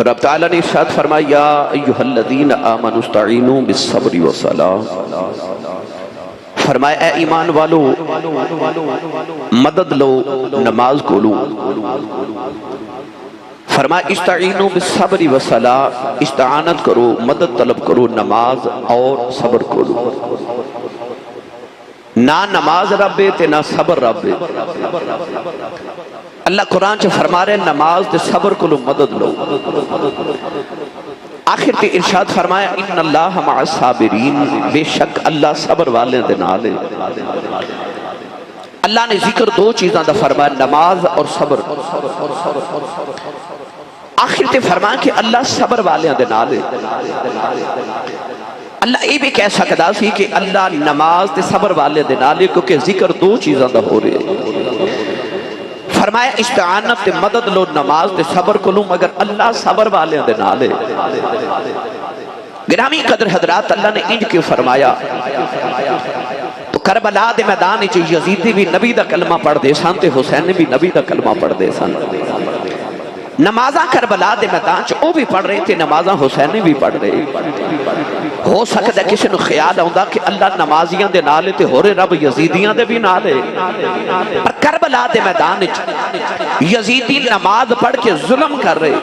رب تعالیٰ نے ارشاد فرمایا یا ایھا الذین آمنوا استعینوا بالصبر والصلاۃ، فرمایا اے ایمان والو مدد لو نماز کو لو، فرمایا استعینوا بالصبر والصلاۃ، استعانت کرو مدد طلب کرو نماز اور صبر کو لو۔ نہ نماز رب تے نہ صبر رب۔ اللہ قرآن چ فرما رہے نماز تے صبر کو لو مدد لو۔ آخر تے ارشاد فرمایا ان اللہ مع الصابرین، بے شک اللہ صبر والے دے نال ہے۔ اللہ نے ذکر دو چیزاں دا فرمایا، نماز اور صبر۔ آخر تے فرمایا کہ اللہ صبر والے دے نال ہے۔ اللہ یہ بھی کہہ سکتا سی کہ اللہ نماز تے صبر والے دے نال ہے، کیونکہ ذکر دو چیزاں دا ہو رہے ہیں۔ فرمایا استعانت تے مدد لو نماز تے صبر کو لو، مگر اللہ صبر والے دے نال ہے۔ گرامی قدر حضرات، اللہ نے انج کیوں فرمایا؟ تو کربلا دے میدان وچ یزید بھی نبی دا کلمہ پڑھ دے سن تے حسین بھی نبی دا کلمہ پڑھ دے سن۔ نمازاں کربلا دے میدان چ او بھی پڑھ رہے تھے، نمازاں حسین بھی پڑھ رہے۔ ہو سکتا ہے کسی نو خیال آؤندا کہ اللہ نمازیاں دے نال تے ہورے رب یزیدیاں دے بھی نال ہے، پر کربلا دے میدان وچ یزیدی نماز پڑھ کے ظلم کر رہے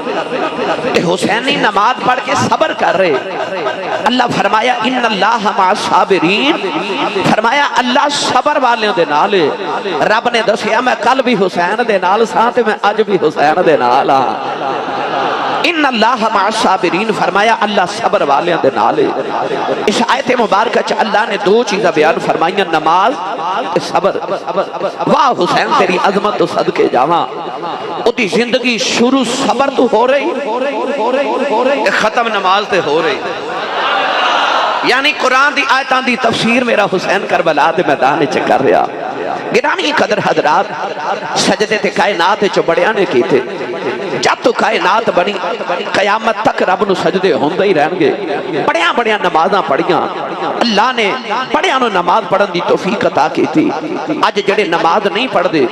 تے حسینی نماز پڑھ کے صبر کر رہے۔ اللہ فرمایا ان اللہ مع الصابرین، فرمایا اللہ صبر والوں دے نال ہے۔ رب نے دسیا میں کل بھی حسین دے نال ساں تے میں اج بھی حسین دے نال ہاں۔ ان اللہ مع الصابرین، فرمایا اللہ صبر والوں دے نال ہے۔ اس آیت مبارکہ چ اللہ نے دو چیزاں بیان فرمائیاں، نماز تے صبر۔ واہ حسین تیری عظمت تو صدقے جاواں، اودی زندگی شروع صبر تو ہو رہی، ختم نماز تے ہو رہی۔ یعنی قرآن دی آیتاں دی تفسیر میرا حسین کربلا دے میدان وچ کر رہا۔ گرامی قدر حضرات، سجدے تے کائنات وچ بڑیاں نے کیتے، جب تو کائنات بنی قیامت تک رب نو سجدے ہوندے ہی رہن گے۔ بڑیاں بڑیاں نمازاں پڑھیاں، اللہ نے بڑیاں نو نماز پڑھن دی توفیق عطا کی تھی۔ اج جڑے نماز نہیں پڑھ دے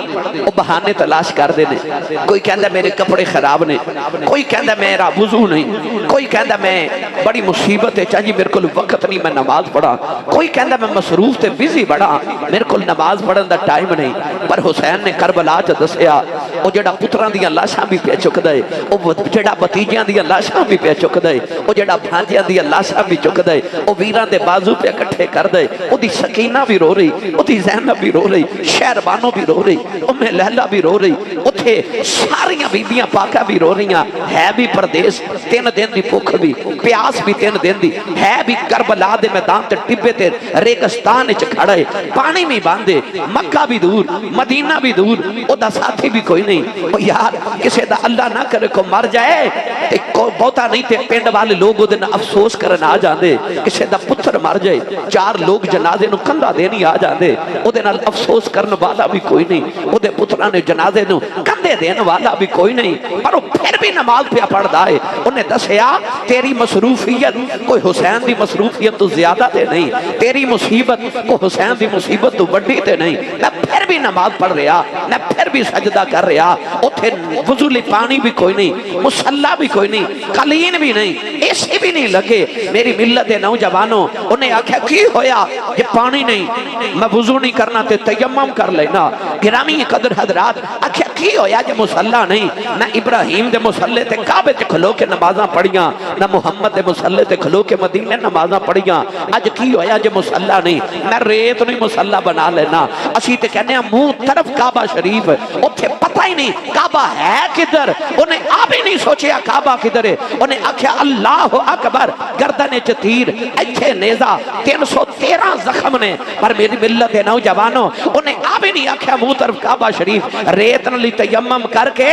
وہ بہانے تلاش کر دے نے۔ کوئی کہندا میرے کپڑے خراب نے، کوئی کہندا میرا وضو نہیں، کوئی کہندا میں بڑی مصیبت ہے چاہیے میرے کو وقت نہیں میں نماز پڑھا، کوئی کہندا میں مصروف تے بزی بڑا میرے کو نماز پڑھن دا ٹائم نہیں۔ پر حسین نے کربلا چ دسیا او جڑا پتراں دیاں لاشاں بھی پہ چکدا ہے، او جڑا بتیجیاں دیاں لاشاں بھی پہ چکدا ہے، او جڑا بھانجیاں دیاں لاشاں بھی چکدا ہے، او ویراں دے بازو پہ اکٹھے کردا ہے۔ او دی سکینہ بھی رو رہی، او دی زینب بھی رو رہی، شہربانو بھی رو رہی، ام لیلہ بھی رو رہی، اوتھے ساریاں بیبیاں پاکاں بھی رو رہیاں۔ ہے بھی پردیس 3 دن دی بھوک بھی، پیاس بھی 3 دن دی، ہے بھی کربلا دے میدان تے ٹبے تے ریگستان وچ کھڑا ہے، پانی بھی باندھے، مکہ بھی دور مدینہ بھی دور، او دا ساتھی بھی کوئی نہیں۔ او یار کسے دا اللہ نہ کرے کو مر جائے تے بہتا نہیں تے پنڈ والے لوگ او دن افسوس کرن آ جاندے، کسے دا پتر مر جائے 4 لوگ جنازے نو کندھا دینی آ جاندے، او دے نال افسوس کرن والا بھی کوئی نہیں، او دے پتراں نے جنازے نو کندھے دین والا بھی کوئی نہیں، پر او پھر بھی نماز پہ پڑھدا ہے۔ انہیں دسیا تیری مصروفیت کوئی حسین دی مصروفیت تو زیادہ تے نہیں، تیری مصیبت کو حسین دی مصیبت تو بڑی تے نہیں، میں پھر بھی نماز پڑھ رہا، میں پھر بھی سجدہ کر رہا۔ اتھے وضو لئی پانی بھی کوئی نہیں، مصلی بھی کوئی نہیں، قلین بھی نہیں، ایسے بھی نہیں لگے۔ میری ملت نوجوانوں انہیں آکھا کی ہویا یہ پانی نہیں، میں وضو نہیں کرنا تے تیمم کر لینا۔ گرامی قدر حضرات آکھا کی ہویا جو مصلی نہیں، نہ ابراہیم دے مصلی تے کعبے تے کھلو کے نمازاں پڑھیاں، نہ محمد دے مصلی تے کھلو کے مدینے نمازاں پڑھیاں۔ اج کی ہویا جو مصلی نہیں، میں ریت نہیں مصلی بنا لینا۔ اسی تے کہنے ہیں منہ طرف کعبہ شریف، اتھے پتہ ہی نہیں کعبہ ہے کدھر، انہیں آپ ہی نہیں سوچیا کعبہ کدھر ہے۔ انہیں آکھیا اللہ اکبر، گردن چ تیر، ایتھے نیزہ، 313 زخم نے۔ پر میری ملت نوجوانوں انہیں آپ ہی نہیں آکھیا منہ طرف کعبہ شریف، ریت نلی تیمم کر کے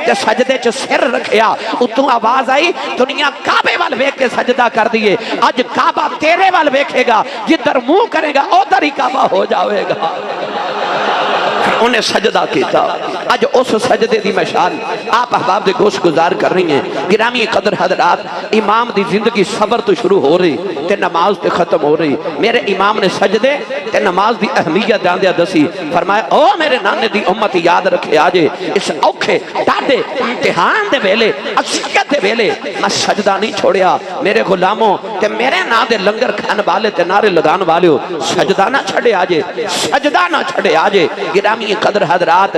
تے سجدے چ سر رکھیا۔ اتوں آواز آئی دنیا کعبے وال ویکھ کے سجدہ کر دیے، اج کعبہ تیرے وال ویکھے گا، جدھر منہ کرے گا ادھر ہی کعبہ ہو جاوے گا۔ انہیں سجدہ کیتا۔ اج اس سجدے دی مشال آپ احباب دے گوش گزار کر رہی ہیں. گرامی قدر حضرات، امام دی زندگی صبر تو شروع ہو رہی تے نماز تے ختم ہو رہی. میرے امام نے سجدے تے نماز دی اہمیت جاندیا دسی. فرمایا او میرے نانے دی امت یاد رکھے آجے اس اوکھے ڈاڈے امتحان دے ویلے اذیت دے ویلے میں سجدہ نہیں چھوڑیا. میرے غلاموں تے میرے نا دے لنگر کھان والے تے نعرے لگان والے سجدہ نہ چھڑے آجے، سجدہ نہ چھڑے آجے. گرامی قدر حضرات،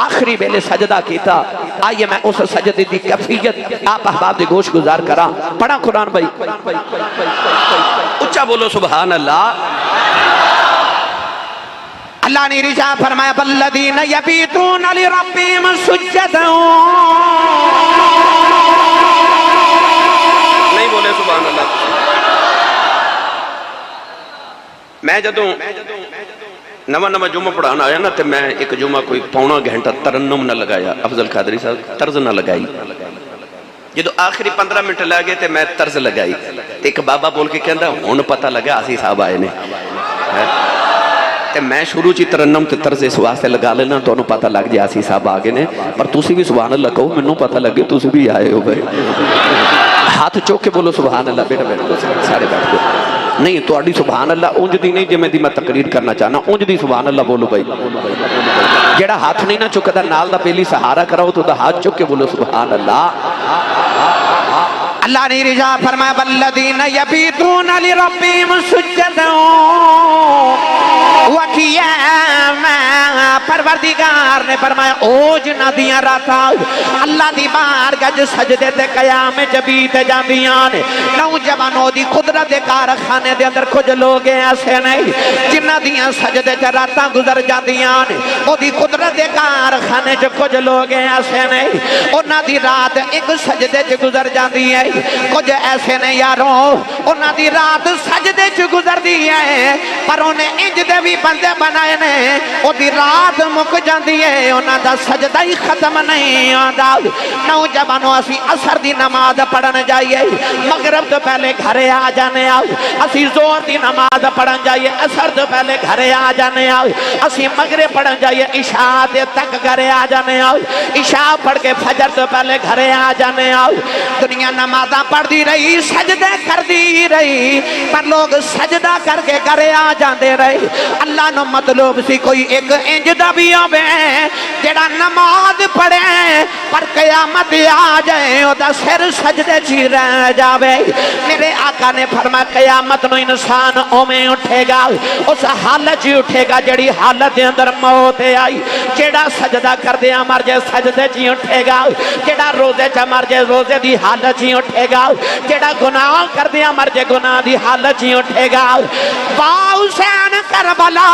آخری ویلے سجدہ کیتا. آئیے میں اس سجدے دی کیفیت آپ احباب دے گوش گزار کرا. پڑھا قرآن بھائی، اچھا بولو سبحان اللہ. اللہ نے رجا فرمایا والذین یبیتون لربہم سجدا. نہیں بولے سبحان اللہ. میں جدوں نواں جمعہ پڑھانا آیا نا تے میں ایک جمعہ کوئی پونا گھنٹہ ترنم نہ لگایا. افضل قادری صاحب طرز نہ لگائی. جدو آخری 15 منٹ لگے تے میں طرز لگائی. ایک بابا بول کے کہندا ہن پتہ لگا آسی صاحب آئے نے. تے میں شروع چی ترنم تے طرز اس واسطے لگا لینا تو انہوں پتہ لگ جائے آسی صاحب آگے نے. پر تُسی بھی سبحان اللہ کہو، منوں پتہ لگے تُسی بھی آئے ہو بھائی. ہاتھ چوک کے بولو سبحان اللہ. بیٹا بیٹا سارے بیٹھ گئے. نہیں تو اڈی سبحان اللہ اونج دی نہیں جے میں تقریر کرنا چاہنا. اونج دی سبحان اللہ بولو بھائی. جیڑا ہاتھ نہیں نہ چکتا نال دا پہلی سہارا کراؤ تو دا ہاتھ چک کے بولو سبحان اللہ. اللہ نے رجا فرمایا والذین یبیتون لربہم سجدا وقیاما. پروردگار نے فرمایا او جنہ دیاں راتا اللہ دی بارگاہ سجدے تے قیام جبیت جاندیاں نے. نوجوانوں دی قدرت دے کارخانے دے اندر کچھ لوگ ایسے نہیں جنہ دیاں سجدے تے راتاں گزر جاندیاں نے. او دی قدرت دے کارخانے چ کچھ لوگ ایسے نہیں انہاں دی رات ایک سجدے چ گزر جاندی ہے. کچھ ایسے نہیں یاروں انہاں دی رات سجدے چ گزر دی ہے پر انہیں انج دے بھی بندے بنائے نے او دی رات مک جاندی ہے انہاں دا سجدہ ہی ختم نہیں آندا. نوجوانوں اسی عصر دی نماز پڑھن جائیے مغرب تو پہلے گھرے آ جانے آؤ. اسی زور دی نماز پڑھن جائیے عصر تو پہلے گھرے آ جانے آؤ. اسی مغرب پڑھن جائیے عشاء دے تک گھرے آ جانے آؤ. عشاء پڑھ کے فجر تو پہلے گھرے آ جانے آؤ. دنیا نمازاں پڑھ دی رہی سجدے کر دی رہی پر لوگ سجدہ کر کے گھرے آ جاندے رہی. اللہ نو مطلوب سی کوئی ایک انج دا بھی ہوے جڑا نماز پڑھے پر قیامت آ جائے او دا سر سجدے چی رہ جاوے. میرے آقا نے فرمایا قیامت نو انسان اوویں اٹھے گا اس حالت چ اٹھے گا جڑی حالت دے اندر موت آئی. جڑا سجدہ کر دے مر جائے سجدے چ اٹھے گا. جڑا روزے چ مر جائے روزے دی حالت چ اٹھے گا. جڑا گناہ کر دیا مر جائے گناہ دی حالت چ اٹھے گا. با حسین کربلا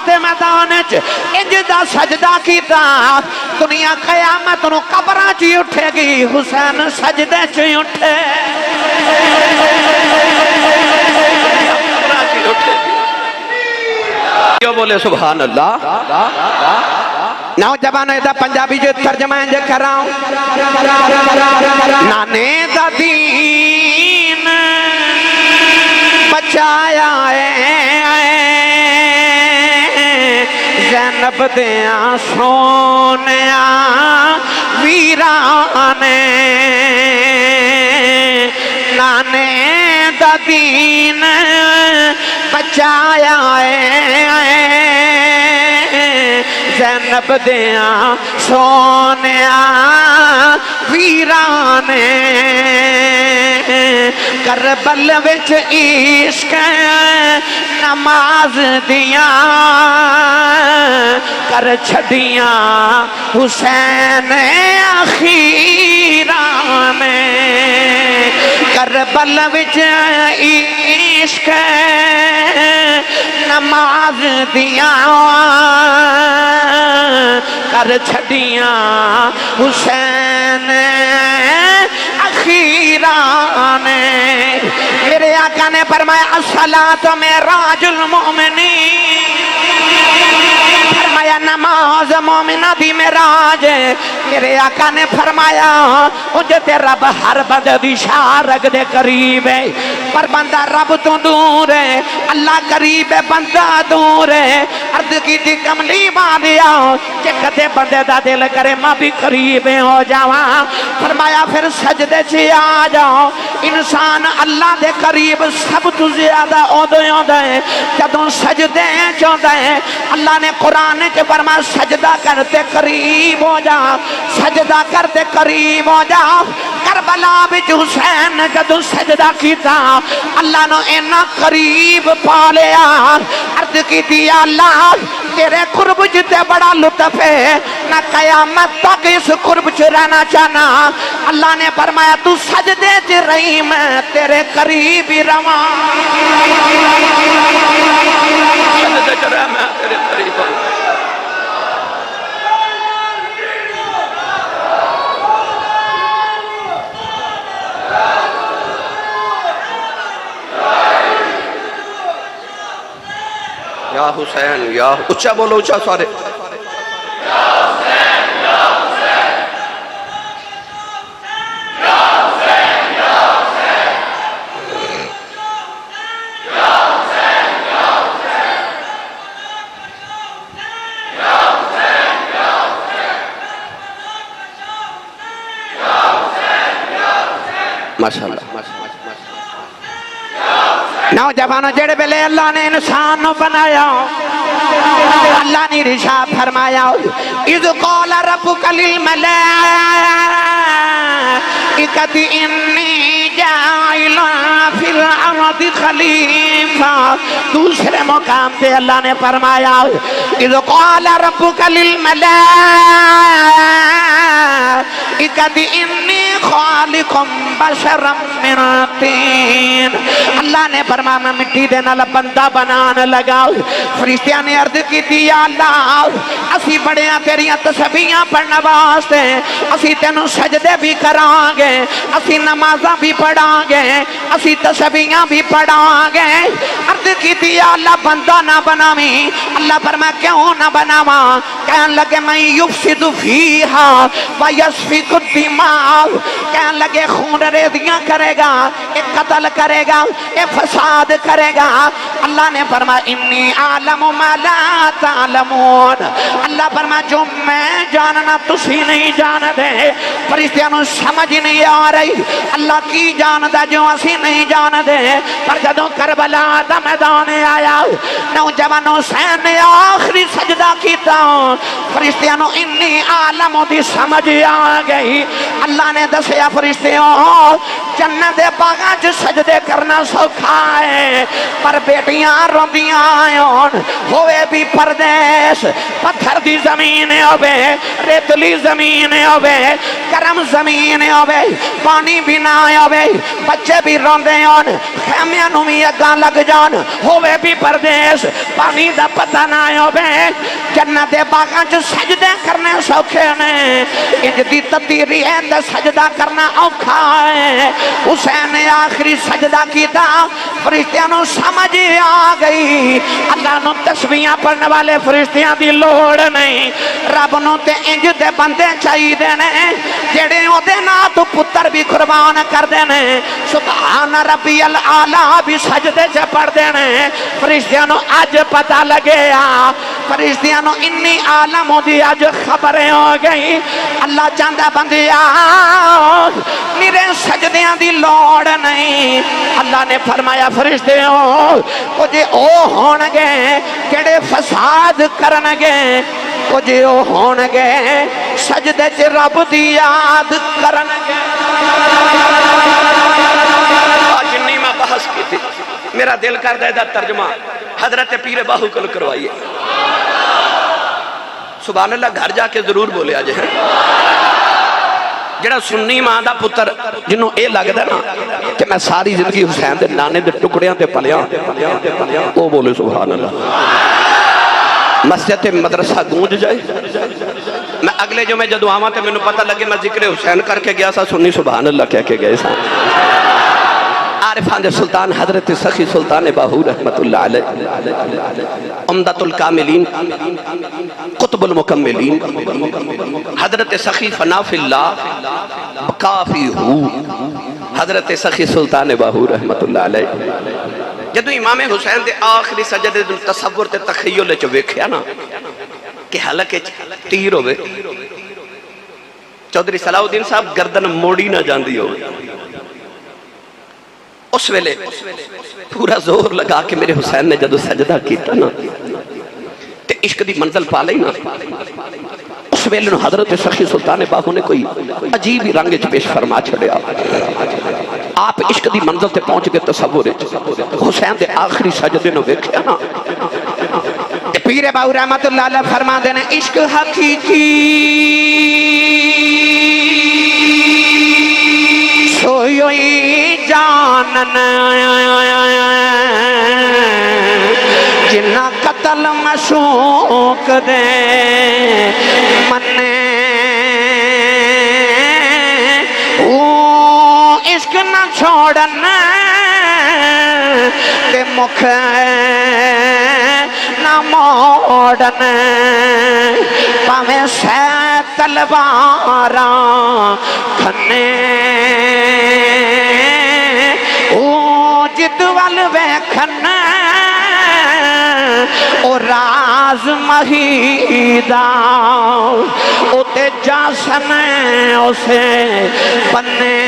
دے میدان چ انج دا سجدہ کیتا دنیا قیامت نو قبراں چ اٹھے گی. حسین سجدے چ اٹھے کیوں بولے سبحان اللہ. نوجوانوں دا پنجابی جو ترجمہ انج کراؤں نانے دا دین بچایا زینب دیاں سونیاں ویرانے. نانے دا دین بچایا زینب دیاں سونیاں ویرانے. کربل وچ عشق نماز دیاں کر چھڑیاں حسین اخیرانے. کربل وچ عشق نماز دیاں کر چھڑیاں حسین اخیرانے. میرے آقا نے فرمایا الصلاۃ معراج المؤمنین. فرمایا نماز مومنہ دی معراج. میرے آقا نے فرمایا مجھے تے رب ہر بندے دی شاہ رگ دے قریب ہے، پر بندہ رب تو دور ہے، اللہ قریب ہے بندہ دور ہے۔ عرض کی تھی کملی مانیا کہ کدے بندے دا دل کرے ماں بھی قریب ہو جاواں، فرمایا پھر سجدے سے آ جاؤ۔ انسان اللہ دے قریب سب تو زیادہ ہوتا ہے جدوں سجدے چاہتا ہے۔ اللہ نے قرآن کے فرمایا سجدہ کرتے قریب ہو جا، سجدہ کرتے قریب ہو جا۔ کربلا وچ حسین نے جدوں سجدہ کیتا اللہ نے اینا قریب پا لیا۔ عرض کیتی یا اللہ تیرے قرب جتے بڑا لطف ہے، نہ قیامت تک اس قرب چ رہنا چاہنا۔ اللہ نے فرمایا تو سجدے چ رہی میں تیرے قریب ہی رواں، سجدے چ رہا میں تیرے قریب ہوں۔ یا حسین یا اچھا بولو اچھا سارے، یا حسین یا حسین یا حسین یا حسین یا حسین یا حسین یا حسین یا حسین ماشاءاللہ۔ نوجوانوں جڑے بلے اللہ نے انسان بنایا اللہ نے رشا فرمایا اذ قال ربک للملائکۃ انی جاعل فی الارض خلیفہ۔ دوسرے مقام پہ اللہ نے فرمایا اذ قال ربک للملائکۃ انی خالق بشرا من طین۔ اللہ نے فرمایا میں مٹی دے نال بندہ بنانے لگا۔ فرشتیاں نے عرض کی تھی یا اللہ اسی بڑیاں تیریاں تسبیحاں پڑھنا واسطے اسی تینوں سجدے بھی کران گے، اسی نمازاں بھی پڑھان گے، اسی تسبیحاں بھی پڑھان گے۔ عرض کی تھی یا اللہ بندہ نہ بناویں۔ اللہ فرمایا کیوں نہ بناواں؟ کہنے لگے میں یفسد فیہا ویسفک الدماء، کہنے لگے خون ریزیاں کرے گا، ایک قتل کرے گا، ایک فساد کرے گا۔ اللہ نے فرمایا انی عالم ما لا تعلمون۔ اللہ فرمایا جو میں جاننا تسی نہیں جاندے۔ فرشتیاں سمجھ نہیں آ رہی اللہ کی جاندا جو اسی نہیں جاندے۔ پر جدوں کربلا دا میدان آیا نوجوان حسین نے آخری سجدہ کیتا، فرشتیاں انی عالم دی سمجھ آ گئی۔ اللہ نے دسیا فرشتیوں جنت دے باغاں چ سجدے کرنا سوکھا ہے، پر بیٹیاں روندیاں آئون ہوئے بھی پردیس، پتھر دی زمین ہوئے، ریتلی زمین ہوئے، گرم زمین ہوئے، پانی بھی نہ ہوئے، بچے بھی روندے ہون، خیمیاں نوں بھی اگاں لگ جان ہوئے بھی پردیس، پانی دا پتہ نہ ہوئے۔ جنت دے باغاں چ سجدے کرنے سوکھے نے، انج دی تطیری ہے تے سجدہ کرنا اوکھا ہے۔ حسین نے آخری سجدہ کیتا، فرشتیاں نوں سمجھ آ گئی اللہ نوں تسبیحاں پڑھنے والے فرشتیاں دی لوڑ نہیں، رب نوں تے انج دے بندے چاہیے نے جڑے او دے نا تو پتر بھی قربان کر دینے، سبحان ربی الاعلی بھی سجدے چ پڑھ دینے۔ فرشتیاں نوں اج پتہ لگیا، فرشتیاں نوں انی عالم دی اج خبریں ہو گئی۔ اللہ چاہندا بندیا میرے سجدیاں دی لوڑ نہیں۔ اللہ نے فرمایا فرشتیوں کچھ او ہون گے جڑے فساد کرن گے، کچھ او ہون گے سجدے چ رب دی یاد کرن گے۔ آج نہیں میں بحث کی تھی، میرا دل کر دے دا ترجمہ حضرت پیر باہو کل کروائیے۔ سبحان اللہ گھر جا کے ضرور بولے آج ہے جڑا سنی ماں دا پتر جنہوں اے لگدا نا کہ میں ساری زندگی حسین دے نانے دے ٹکڑیاں تے پلیاں وہ بولے سبحان اللہ۔ مسجد مدرسہ گونج جائے، میں اگلے جو میں جدو آواں تے میں نے پتہ لگے میں ذکر حسین کر کے گیا سا، سنی سبحان اللہ کہہ کے گئے سا۔ عارفان دے سلطان حضرت سخی سلطان باہو رحمت اللہ علیہ، عمدۃ الکاملین، قطب المکملین، حضرت سخی فنا فی اللہ کافی ہو، حضرت سخی سلطان باہو رحمت اللہ علیہ جدو امام حسین دے آخری سجدے دے تصور تے تخیل چ ویکھیا نا کہ حلقے تیر ہوئے، چودھری صلاح الدین صاحب گردن موڑی نہ جاندی ہو، اس ویلے پورا زور لگا کے میرے حسین نے جدو سجدہ کیتا نا تے عشق دی منزل پا لئی نا، اس ویلے حضرت سخی سلطان باہو نے کوئی عجیب ہی رنگ پیش فرما چھڑیا، آپ عشق دی منزل تے پہنچ گئے تصور حسین دے آخری سجدے نو ویکھیا نا تے پیر باہو رحمت اللہ علیہ فرما دینے عشق حقیقی سوئی جانن جنہ قتل مشوق دے منے عشق نہ چھوڑن تے مکھ نہ موڑن پاویں سہ تلواراں کھنے او جد وال ویکھن او راز مہیدہ او تے جاسم اسے بنے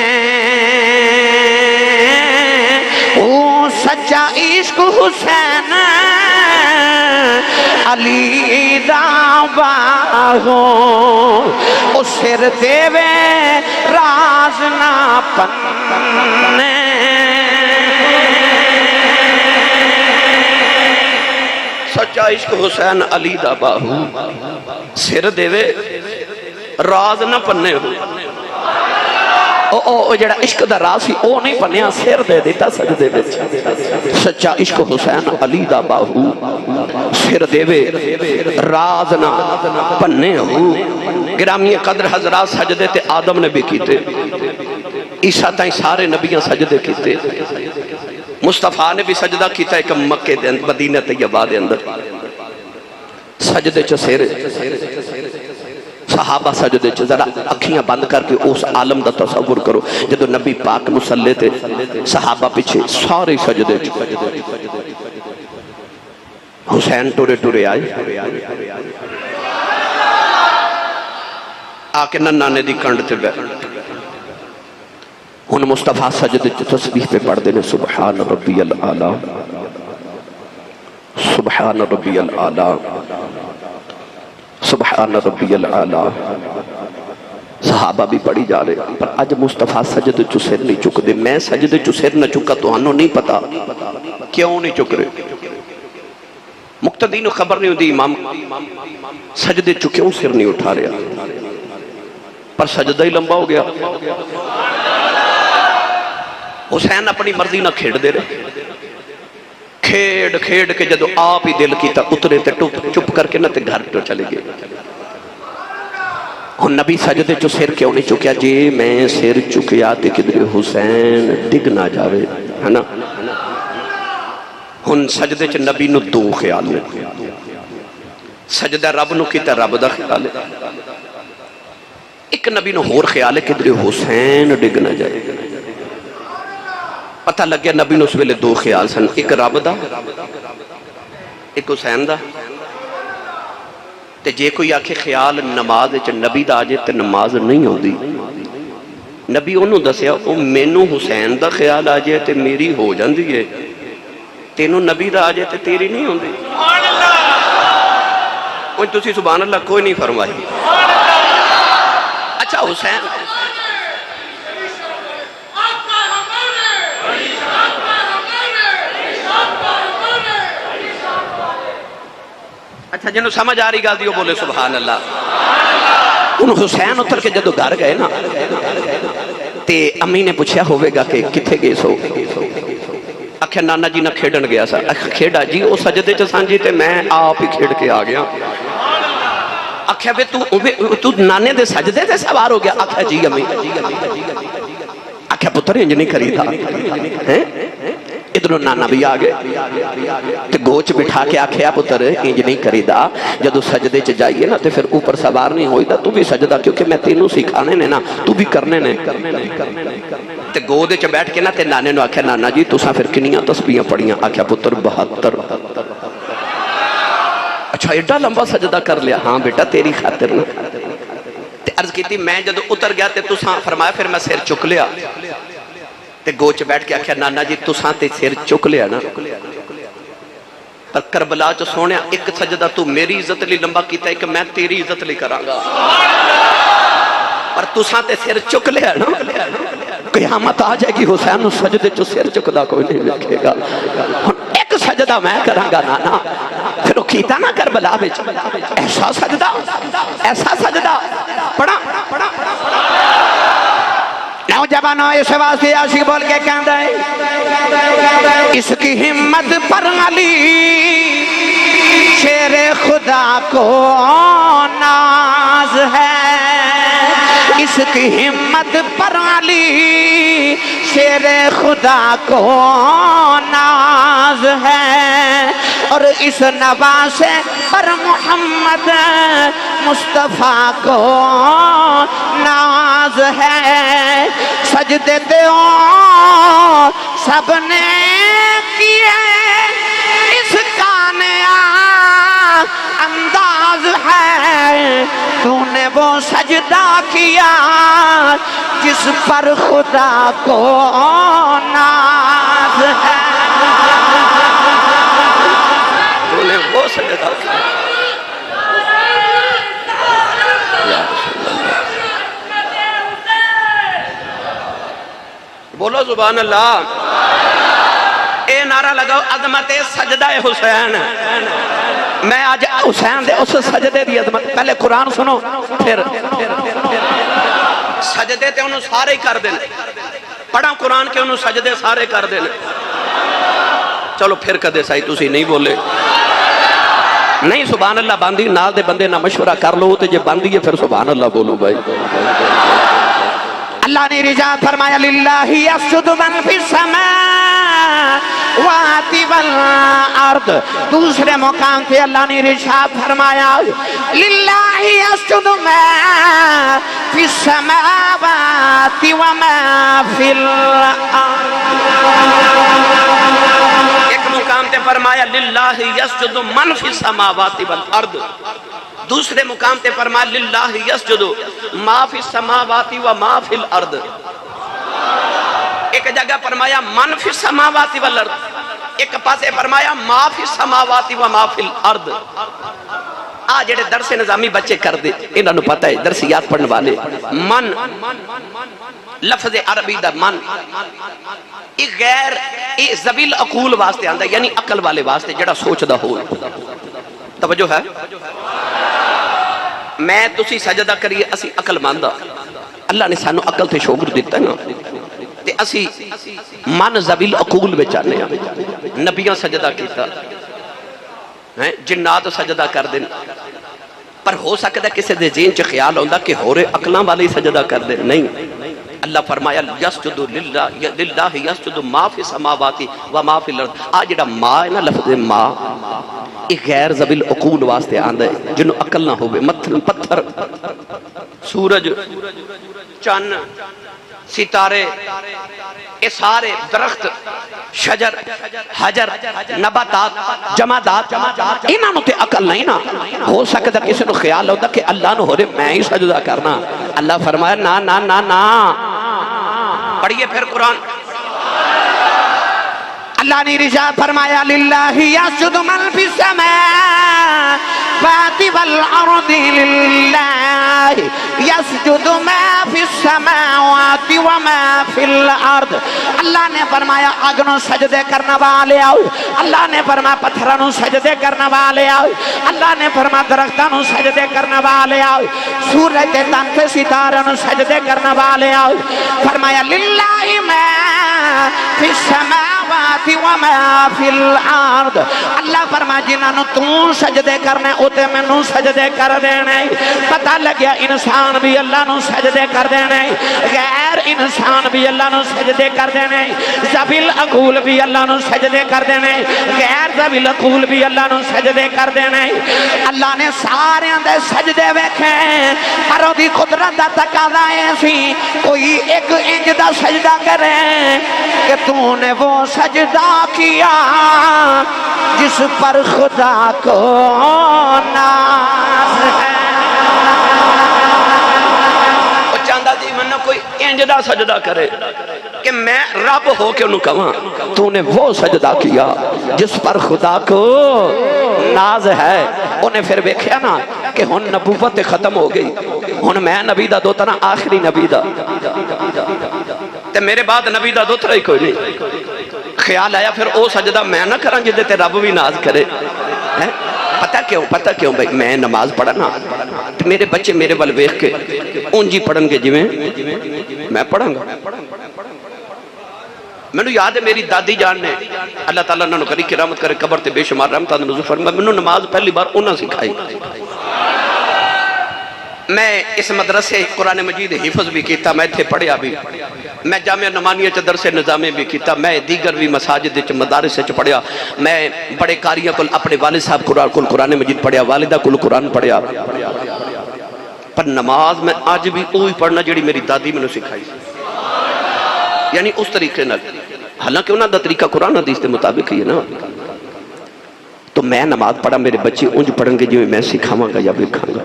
او سچا عشق حسین علی دا باہو او سر دے وے راز نہ پنے سچا عشق حسین علی دا باہو سر دے وے راز نہ پنے ہو، او جڑا عشق دا راز ہی او نہیں پنیا سر دے دیتا سجدے وچ، سچا عشق حسین علی دا باہو سر دے وے راز نہ پنے ہو۔ گرامی قدر حضرات سجدے تے آدم نے بھی کیتے، عیسیٰ تائیں سارے نبیاں سجدے کیتے، مصطفیٰ نے بھی سجدہ کیتا ایک مکے دے اندر مدینہ طیبہ دے اندر سجدے چ سیر، صحابہ سجدے چ ذرا اکھیاں بند کر کے اس عالم دا تصور کرو جدو نبی پاک مصلی تے صحابہ پیچھے سارے سجدے چ، حسین ٹورے ٹورے آئے آکے ننانے دی کنڈ تے بیٹھ، ان مصطفیٰ سجدے چ تسبیح پہ پڑھ دینے سبحان ربی العالی سبحان ربی العالی سبحان ربی العالی، صحابہ بھی پڑھی جا رہے پر اج مصطفیٰ سجدے چ سر نہیں چک دے، میں سجدے چ سر نہ چکا تو انہوں نہیں پتا کیوں نہیں چک رہے، مقتدین خبر نہیں ہوتی امام سجدے چ کیوں سر نہیں اٹھا رہا، پر سجدہ ہی لمبا ہو گیا۔ حسین اپنی مرضی نہ کھیڑ دے رہے، کھیڑ کھیڑ کے جدو آپ ہی دل کیتا اترے تے چپ کر کے نہ تے گھر تو چلے گئے۔ ہن نبی سجدے چو سر کیوں نہیں چکیا؟ جی میں سر چکیا تے کدھر حسین ڈگ نہ جاوے، ہے نا۔ ہن سجدے چ نبی نو دو خیال ہے، سجدہ رب نو کیتا رب دا خیال ہے، ایک نبی نو ہور خیال ہے کدھر حسین ڈگ نہ جائے۔ پتہ لگ گیا نبی نو اس ویلے دو خیال سن، ایک رب دا ایک حسین دا، تے جے کوئی آکھے خیال نماز وچ نبی دا آجے تے نماز نہیں ہوندی، نبی انہوں دسیا او مینوں حسین دا خیال آجے تے میری ہو جاندی ہے، تینوں نبی دا آجے تے تیری نہیں ہوندی۔ کوئی تسی سبحان اللہ کوئی نہیں فرمائی۔ اچھا حسین اچھا جنہوں سمجھ آ رہی گا دیو بولے سبحان اللہ۔ ان حسین اتر کے جدو گھر گئے نا تے امی نے پوچھیا ہوئے گا کہ کتھے گئے سو؟ آکھیا نانا جی نہ کھیڑن گیا سا۔ کھیڑا جی او سجدے چ سانجی تے میں آپ ہی کھیڑ کے آ گیا۔ آکھیا بے تو نانے دے سجدے تے سوار ہو گیا؟ آکھیا جی امی۔ آخیا پتر انج نہیں کریدا ادھروں نانا بھی آ گئے تے گوچ بٹھا کے آکھیا پتر انج نہیں کریدا جدو سجدے چ جائیے نا تے پھر اوپر سوار نہیں ہوئیدا تو بھی سجدہ کیونکہ میں تینوں سکھانے نے نا تو بھی کرنے نے تے گودے چ بیٹھ کے نا تے نانے نو آکھیا نانا جی تساں پھر کنیاں تسبیحاں پڑھیاں آکھیا پتر 72 اچھا ایڈا لمبا سجدہ کر لیا ہاں بیٹا تیری خاطر نا تے عرض کیتی میں جدو اتر گیا تے تساں فرمایا پھر میں سر چک لیا تے گوچ بیٹھ کے آکھیا نانا جی تساں تے سر چک لیا نا پر کربلا چ سونے ایک سجدہ تو میری عزت لی لمبا کیتا ہے کہ میں تیری عزت لی کراں گا پر تساں تے سر چک لیا نا قیامت آ جائے گی حسین سجدے چ سر چکدا کوئی نہیں لکھے گا ایک سجدہ میں کراں گا نانا پھر وہ کیتا نا کربلا وچ ایسا سجدہ پڑھا نوجوانوں اس واسطے عاشق بول کے کہندا ہے اس کی ہمت پر علی شیر خدا کو ناز ہے اس کی ہمت پر علی شیر خدا کو ناز ہے اور اس نواسے پر محمد مصطفیٰ کو ناز ہے سجدے دیو سب نے کیے اس کا نیا انداز ہے تو نے وہ سجدہ کیا جس پر خدا کو ناز ہے تو نے وہ سجدہ کیا بولو سبحان اللہ اے نعرہ لگاؤ عظمت سجدہ حسین میں آج حسین دے اس سجدے دی عظمت پہلے قرآن سنو پھر سجدے تے انہوں سارے کر دیں پڑھا قرآن کے انہوں سجدے سارے کر دیں چلو پھر کدے سائی تسی نہیں بولے نہیں سبحان اللہ باندھی نال دے بندے نہ مشورہ کر لو تے جے باندھی ہے پھر سبحان اللہ بولو بھائی اللہ نے رجاء فرمایا للہ یسجد من فی السماوات والارض دوسرے مقام پہ اللہ نے رجاء فرمایا للہ یسجد ما فی السماوات وما فی الارض ایک مقام پہ فرمایا للہ یسجد من فی السماوات والارض دوسرے مقام تے فرمایا للہ یسجد ما فی السماوات و ما فی الارض ایک جگہ فرمایا من فی السماوات والارض ایک پاسے فرمایا ما فی السماوات و ما فی الارض جڑے درس نظامی بچے کر دے انہوں نے پتہ ہے درسیات پڑھنے والے من لفظ عربی دا من ایک غیر ذویل عقول واسطے آندا یعنی عقل والے واسطے جڑا سوچ دا ہو توجہ ہے میں تسی سجدہ کریے اسی عقل ماندا اللہ نے سانو عقل تے شعور دیتا ہے نا تے اسی من ذویل عقول وچ آنے نبیاں سجدہ کیتا جنات سجدہ کر دین پر ہو سکتا ہے کسی دے ذہن چ خیال ہوندا کہ ہورے عقلاں والے سجدہ کر دے نہیں اللہ فرمایا یسجد للہ یسجد ما فی السماوات و ما فی الارض جڑا ما ہے نا لفظ ما ایک غیر ذویل عقول واسطے آندا ہے جنوں عقل نہ ہوے مثلا پتھر سورج چن ستارے اے سارے درخت شجر حجر نباتات جمادات انہاں نوں تے عقل نہیں نا ہو سکدا کسی نوں خیال ہوندا کہ اللہ نوں ہورے میں ہی سجدہ کرنا اللہ فرمایا نا نا نا نا پڑھیے پھر قرآن اللہ نے رجاء فرمایا للہ یسجد من فی السماوات والارض للہ یسجد ما فی السماوات وما فی الارض اللہ نے فرمایا آگنوں سجدے کرنا والے آؤ اللہ نے فرمایا پتھرانوں سجدے کرنا والے آؤ اللہ نے فرمایا درختانوں سجدے کرنا والے آؤ سورج تن سے ستاروں سجدے کرنا والے آؤ فرمایا للہ ما فی السماوات السماوات وما في الارض اللہ فرما جنہاں تو سجدے کرنے اوتے مینوں سجدے کر دینے پتہ لگیا انسان بھی اللہ نو سجدے کر دینے غیر انسان بھی اللہ نو سجدے کر دینے ذوی العقول بھی اللہ نو سجدے کر دینے غیر ذوی العقول بھی اللہ نو سجدے کر دینے اللہ نے سارے دے سجدے ویکھے پر دی قدرت دا تقاضا ہے سی کوئی ایک انج دا سجدہ کرے کہ تو نے وہ سجدہ کیا جس پر خدا کو ناز ہے وہ چاندہ دی منہ کوئی انج دا سجدہ کرے کہ میں رب ہو کے انہوں کہاں تو نے وہ سجدہ کیا جس پر خدا کو ناز ہے انہیں پھر بیکھیا نا کہ ہن نبوت ختم ہو گئی ہن میں نبی دا دوتا نا آخری نبی دا تے میرے بعد نبی دا دوترا ہی کوئی نہیں خیال آیا پھر او سجدہ میں نہ کریں جدے تے رب بھی ناز کرے پتہ کیوں بھائی میں نماز پڑھنا میرے بچے میرے بل ویکھ کے اونجی پڑھن گے جویں میں پڑھاں گا میں نے یاد ہے میری دادی جان نے اللہ تعالیٰ نے کری کرامت کرے قبر تے بے شمار رحمتہ نزول فرمایا میں نے نماز پہلی بار انہاں سکھائی میں اس مدرسے قرآن مجید حفظ بھی کیتا میں تھے پڑھیا بھی میں جامعہ نمانیہ چا درس نظامے بھی کیتا میں دیگر بھی مساجد چا مدارس چا پڑھیا میں بڑے کاریاں کل اپنے والد صاحب قرآن مجید پڑھیا والدہ کل قرآن پڑھیا پر نماز میں آج بھی اوہی پڑھنا جڑی میری دادی میں نے سکھائی یعنی اس طریقے نہ حالانکہ انہوں دا طریقہ قرآن حدیث دے مطابق ہی ہے نا تو میں نماز پڑھا میرے بچے انج پڑھیں گے جو میں سکھاواں گا یا بکھاں گا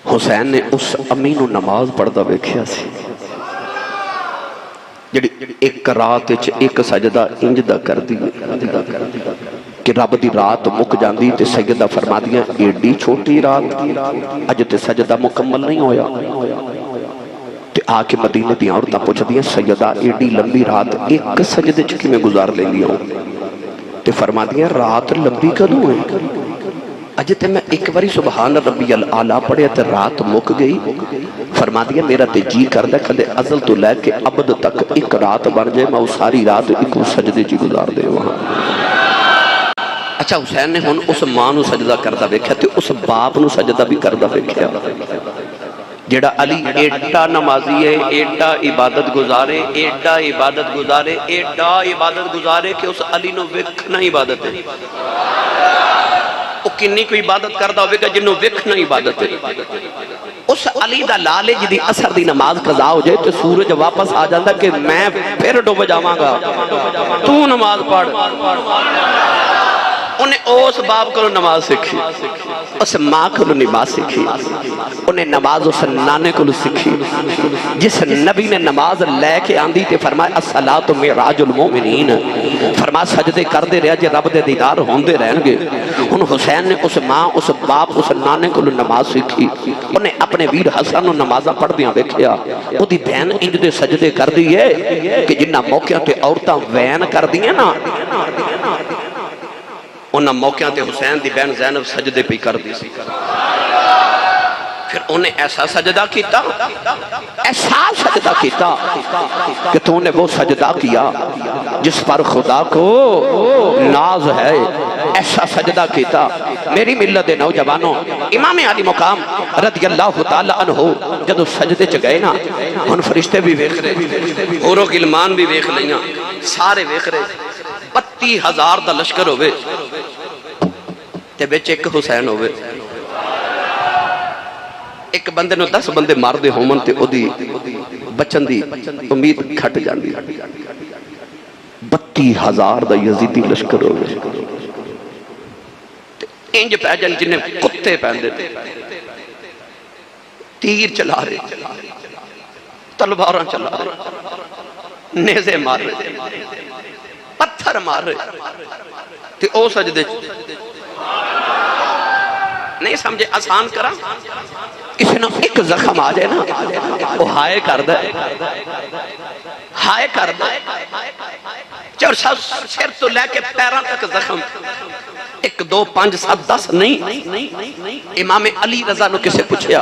حسین نے اس امین و نماز پڑھدا ویکھیا سی جڑی ایک رات وچ ایک سجدہ انج دا کر دی کہ رب دی رات مک جاندی تے سیدہ فرمادیاں ایڈی چھوٹی رات اج تے سجدہ مکمل نہیں ہویا تے آ کے مدینے دی عورتاں پوچھ دیاں سیدہ ایڈی لمبی رات ایک سجدے چ کیویں گزار لینی ہو تے فرمادیاں رات لمبی کدوں ہے اج تے میں ایک باری سبحان ربی الاعلیٰ پڑھے تے رات مک گئی فرما دیا میرا تے جی کردہ کدے ازل تو لے کے ابد تک ایک رات بن جائے میں ساری رات ایک سجدے جی گزار دے وہاں اچھا حسین نے ہن اس ماں نو سجدہ کردہ ویکھیا تے اس باپ نو سجدہ بھی کردہ ویکھیا جڑا علی ایڈا نمازی ہے ایڈا عبادت گزارے ایڈا عبادت گزارے ایڈا عبادت گزارے کہ اس علی نو ویکھنا عبادت ہے وہ کنی کو عبادت کردہ ہوئے گا جنہوں وکھنا عبادت ہے اس علی دا لالے جدی اثر دی نماز قضا ہو جائے تو سورج واپس آ جاندہ کہ میں پھر ڈوب جاواں گا تو نماز پڑھ انہیں اس باپ کو نماز سکھی اس ماں کو نماز سکھی انہیں نماز اس نانے کو سکھی جس نبی نے نماز لے کے آندھی تے فرمایا الصلاۃ معراج المومنین فرمایا سجدے کر دے رہا جے رب دے دیدار ہوندے رہن گے ان حسین نے اس ماں اس باپ اس نانے کو نماز سکھی انہیں اپنے ویر حسن نمازہ پڑھ دیاں دیکھیا وہ دی بہن انج دے سجدے کر دیئے کہ جنہ موقعہ تے عورتاں وین کر دیئے نا انہاں موقعہ تے حسین دی بہن زینب سجدے پہ کر دی سی پھر انہیں ایسا سجدہ کیتا کہ تو نے وہ سجدہ کیا جس پر خدا کو ناز ہے ایسا سجدہ کیتا میری ملت نوجوانوں امام علی مقام رضی اللہ تعالیٰ عنہ جدو سجدے چ گئے نا ان فرشتے بھی ویکھ رہے حورو غلمان بھی ویکھ لیاں سارے ویکھ رہے 32,000 دا لشکر ہوئے تے بیچ ایک حسین ہوئے ایک بندے نو 10 بندے مار دے ہومن تے او دی بچن دی امید کھٹ جاندی 32,000 دا یزیدی لشکر ہوئے انج پیجن جنہیں کتے پہندے تھے تیر چلا رہے تلواراں چلا رہے نیزے مار رہے پتھر مار رہے تے او سجدے نہیں سمجھے آسان کرا کسی نے ایک زخم آ جائے نا وہ ہائے کر دے ہائے کر دے چور سر تو لے کے پیران تک زخم ایک دو پانچ سات 10 نہیں. امام علی رضا نو کسے پوچھیا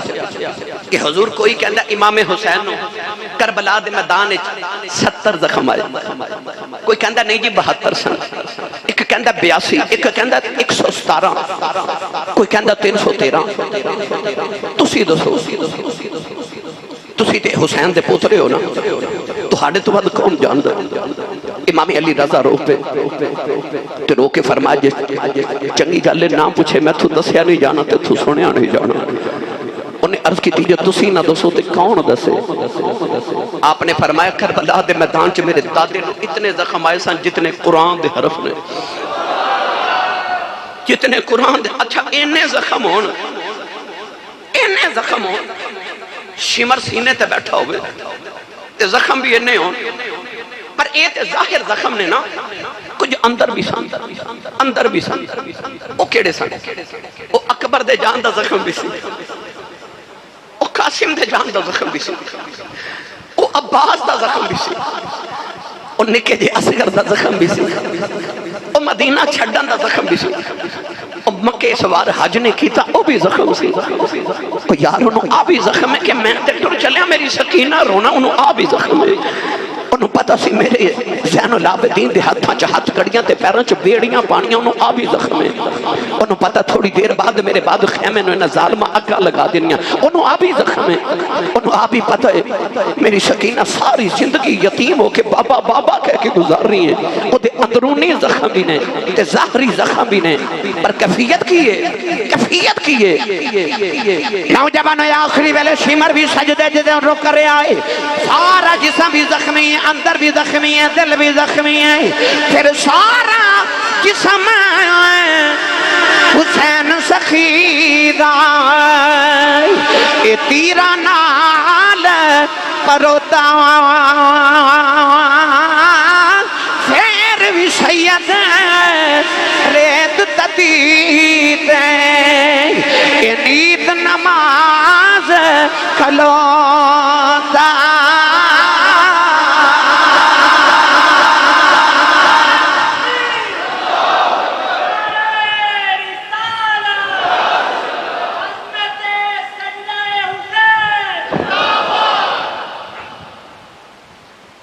کہ حضور کوئی کہندا امام حسین نو کربلا دے میدان وچ 70 زخم آئے, کوئی کہندا نہیں جی 72 سن, ایک کہندا 82, ایک کہندا 117, کوئی کہندا 313. تسی دسو تسی تے حسین دے پوترے ہو نا, تہاڈے تو بعد کون جاندا؟ امام علی رضا رو پہ تے رو کے فرمایا جس چنگی گل نہ پوچھے میں تو دسیا نہیں جانا تے تو سنیا نہیں جانا. انہیں عرض کی تھی جو تسی نہ دسو تے کون دسے؟ آپ نے فرمایا کربلا دے میدان چ میرے دادے نو اتنے زخم آئے سن جتنے قرآن دے حرف نے, جتنے قرآن دے. اچھا اینے زخم ہون, اینے زخم ہون, شمر سینے تے بیٹھا ہوئے تے زخم بھی اینے ہون, پر اے تے ظاہر زخم نے نا, کچھ اندر بھی سن, اندر بھی سن. او کیڑے سن؟ او اکبر دے جان دا زخم بھی سی, او قاسم دے جان دا زخم بھی سی, او عباس دا زخم بھی سی, او نکے جے اصغر دا زخم بھی سی, او مدینہ چھڑن دا زخم بھی سی, او مکہ سوار حج نے کیتا او بھی زخم سی. او یار انہوں آ بھی زخم ہے کہ میں تے ٹر چلیا میری سکینہ رونا, انہوں آ بھی زخم ہے. انہوں پتہ سی میرے زین العابدین دے ہاتھاں چ ہاتھ کڑیاں تے پیراں چ بیڑیاں پانیاں, انہوں آ بھی زخم ہے. انہوں پتہ تھوڑی دیر بعد میرے بعد خیمے نو انہاں ظالمہ اگا لگا دنیاں, انہوں آ بھی زخم ہے. انہوں آ بھی پتہ ہے میری سکینہ ساری زندگی یتیم ہو کے بابا بابا کہہ کے گزار رہی ہیں. وہ دے اندرونی زخم بھی نے تے ظاہری زخم بھی نے, پر کیفیت کی ہے, کیفیت کی ہے. نوجوانوں آخری ویلے شمر بھی سجدے جدے رک رہے آئے, سارا جسم بھی زخمی ہے, اندر بھی زخمی ہے, دل بھی زخمی ہے, پھر سارا جسم حسین سخیدہ اے تیرا نال پروتا پھر بھی سید ریت تدید اے نیت نماز کھلوتا.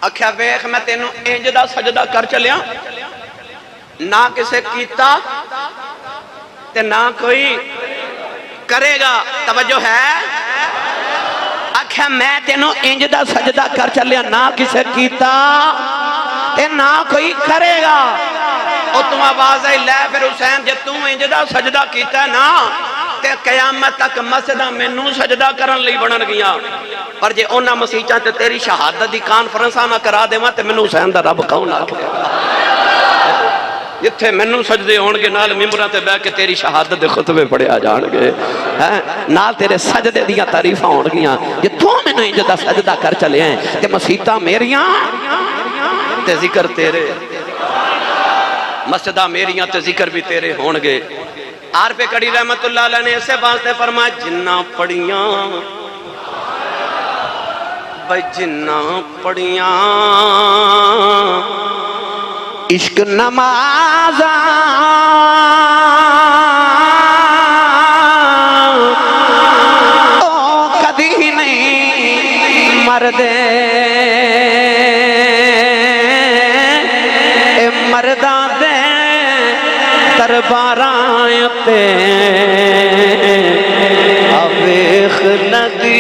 اکھیا ویخ میں تینوں انج دا سجدہ کر چلیا, نہ کسے کیتا تے نہ کوئی کرے گا. توجہ ہے؟ اکھیا میں تینوں انج دا سجدہ کر چلیا, نہ کسے کیتا تے نہ کوئی کرے گا. او تم آواز ہے لے پھر حسین جے تم انج دا سجدہ کیتا ہے نا تے قیامت تک مسجدہ مینوں سجدہ کرن لئی بنن گیاں, پر جے اونا مسیحاں تے تیری شہادت دی کانفرنساں نہ کرا دیواں تے مینوں حسین دا رب کون آکھے گا؟ جتھے مینوں سجدے ہون گے نال ممبراں تے بیٹھ کے تیری شہادت دے خطبے پڑھیا جان گے, نال تیرے سجدے دیاں تعریفاں ہون گیاں. جے تو مینوں انج دا سجدہ کر چلے ہیں تے مسیحاں میریاں تے ذکر تیرے, مسجدہ میریاں تے ذکر بھی تیرے ہون گے. آر پہ کڑی رحمت اللہ علیہ نے اسے بانتے فرمایا جنہ پڑیاں بھائی جنہ پڑیاں عشق نمازاں او کدی نہیں مردے مرداں دے درباراں تے اویخ ندی